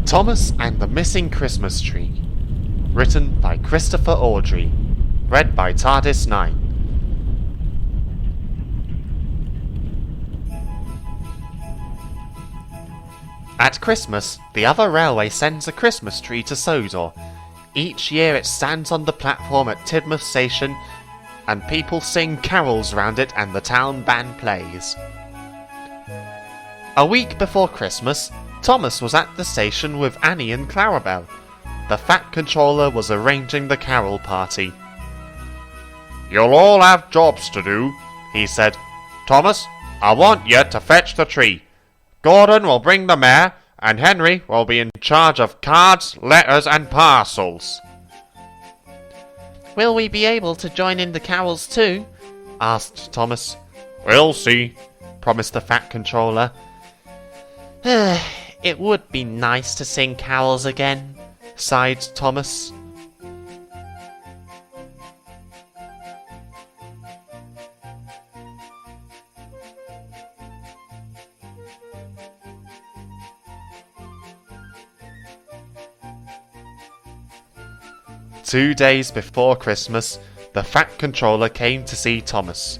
Thomas and the Missing Christmas Tree. Written by Christopher Awdry. Read by TARDIS9. At Christmas, the other railway sends a Christmas tree to Sodor. Each year it stands on the platform at Tidmouth Station, and people sing carols round it and the town band plays. A week before Christmas, Thomas was at the station with Annie and Clarabelle. The Fat Controller was arranging the carol party. "You'll all have jobs to do," he said. "Thomas, I want you to fetch the tree. Gordon will bring the mare, and Henry will be in charge of cards, letters, and parcels." "Will we be able to join in the carols too?" asked Thomas. "We'll see," promised the Fat Controller. "It would be nice to sing carols again," sighed Thomas. Two days before Christmas, the Fat Controller came to see Thomas.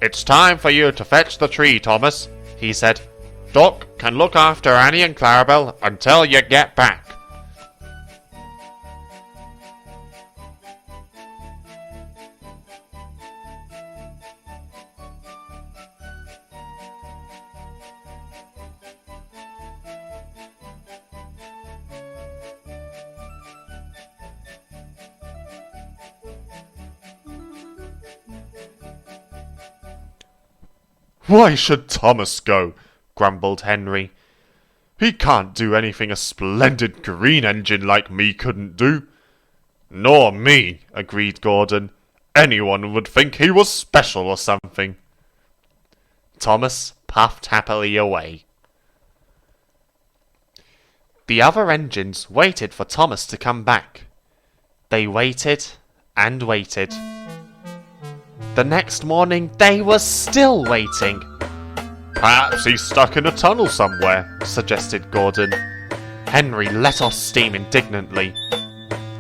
"It's time for you to fetch the tree, Thomas," he said. "Doc can look after Annie and Clarabelle until you get back." "Why should Thomas go?" grumbled Henry. "He can't do anything a splendid green engine like me couldn't do." "Nor me," agreed Gordon. "Anyone would think he was special or something." Thomas puffed happily away. The other engines waited for Thomas to come back. They waited and waited. The next morning they were still waiting. "Perhaps he's stuck in a tunnel somewhere," suggested Gordon. Henry let off steam indignantly.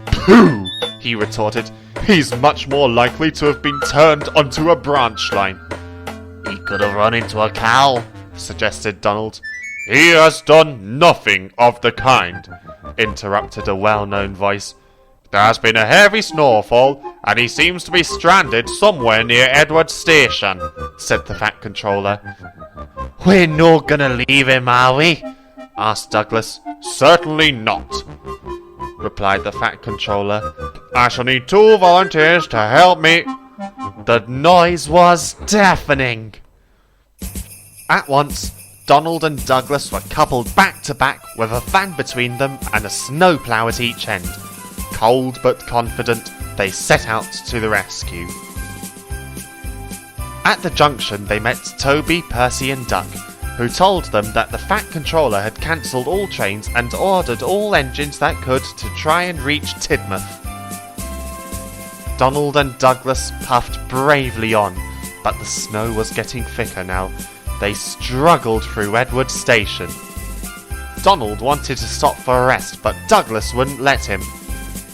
"Pooh!" he retorted. "He's much more likely to have been turned onto a branch line." "He could have run into a cow," suggested Donald. "He has done nothing of the kind," interrupted a well-known voice. "There has been a heavy snowfall, and he seems to be stranded somewhere near Edward Station," said the Fat Controller. "We're not gonna leave him, are we?" asked Douglas. "Certainly not," replied the Fat Controller. "I shall need 2 volunteers to help me." The noise was deafening. At once, Donald and Douglas were coupled back to back with a van between them and a snowplow at each end. Cold but confident, they set out to the rescue. At the junction they met Toby, Percy and Duck, who told them that the Fat Controller had cancelled all trains and ordered all engines that could to try and reach Tidmouth. Donald and Douglas puffed bravely on, but the snow was getting thicker now. They struggled through Edward Station. Donald wanted to stop for a rest, but Douglas wouldn't let him.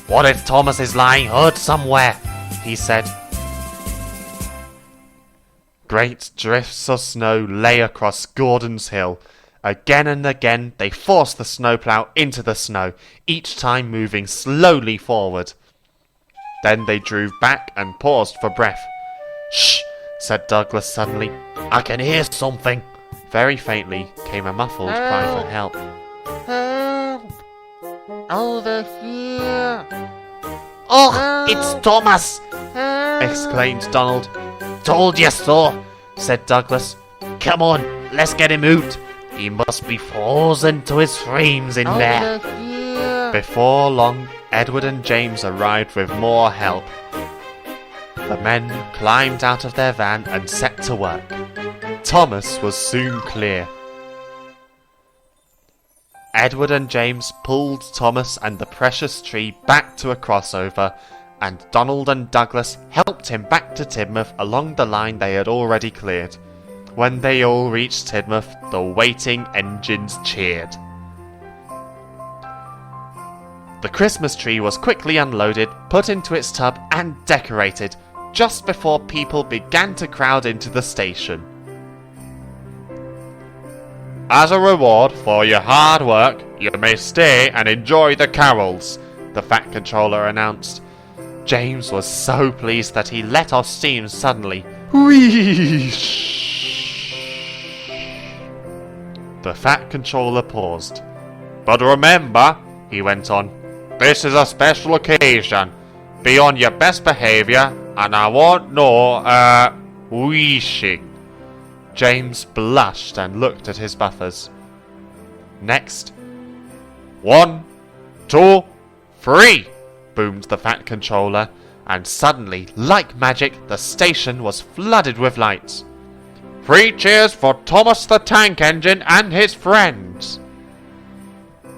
"What if Thomas is lying hurt somewhere?" he said. Great drifts of snow lay across Gordon's Hill. Again and again they forced the snowplow into the snow, each time moving slowly forward. Then they drove back and paused for breath. "Shh!" said Douglas suddenly. "I can hear something." Very faintly came a muffled cry for help. "Help! Over here!" "Oh, it's Thomas!" exclaimed Donald. "Told you so," said Douglas. "Come on, let's get him out. He must be frozen to his frames in there." Before long, Edward and James arrived with more help. The men climbed out of their van and set to work. Thomas was soon clear. Edward and James pulled Thomas and the precious tree back to a crossover, and Donald and Douglas helped him back to Tidmouth along the line they had already cleared. When they all reached Tidmouth, the waiting engines cheered. The Christmas tree was quickly unloaded, put into its tub, and decorated just before people began to crowd into the station. As a reward for your hard work, you may stay and enjoy the carols, the Fat Controller announced. James was so pleased that he let off steam suddenly. Wheesh! The Fat Controller paused. But remember, he went on, this is a special occasion. Be on your best behaviour, and I want no, wheeshing. James blushed and looked at his buffers. Next. 1, 2, 3, boomed the Fat Controller, and suddenly, like magic, the station was flooded with lights. 3 cheers for Thomas the Tank Engine and his friends.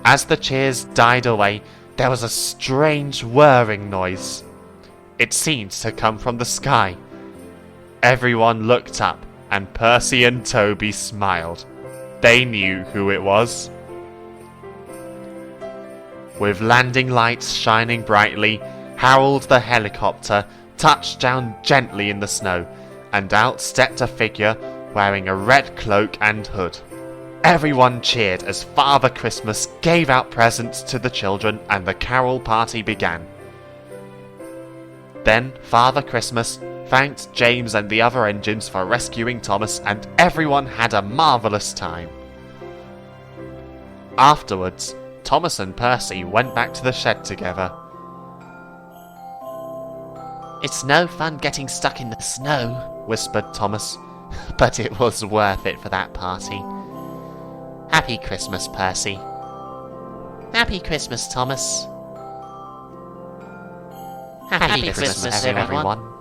As the cheers died away, there was a strange whirring noise. It seemed to come from the sky. Everyone looked up, and Percy and Toby smiled. They knew who it was. With landing lights shining brightly, Harold the helicopter touched down gently in the snow, and out stepped a figure wearing a red cloak and hood. Everyone cheered as Father Christmas gave out presents to the children and the carol party began. Then Father Christmas thanked James and the other engines for rescuing Thomas, and everyone had a marvellous time. Afterwards, Thomas and Percy went back to the shed together. It's no fun getting stuck in the snow, whispered Thomas, but it was worth it for that party. Happy Christmas, Percy. Happy Christmas, Thomas. Happy Christmas, everyone.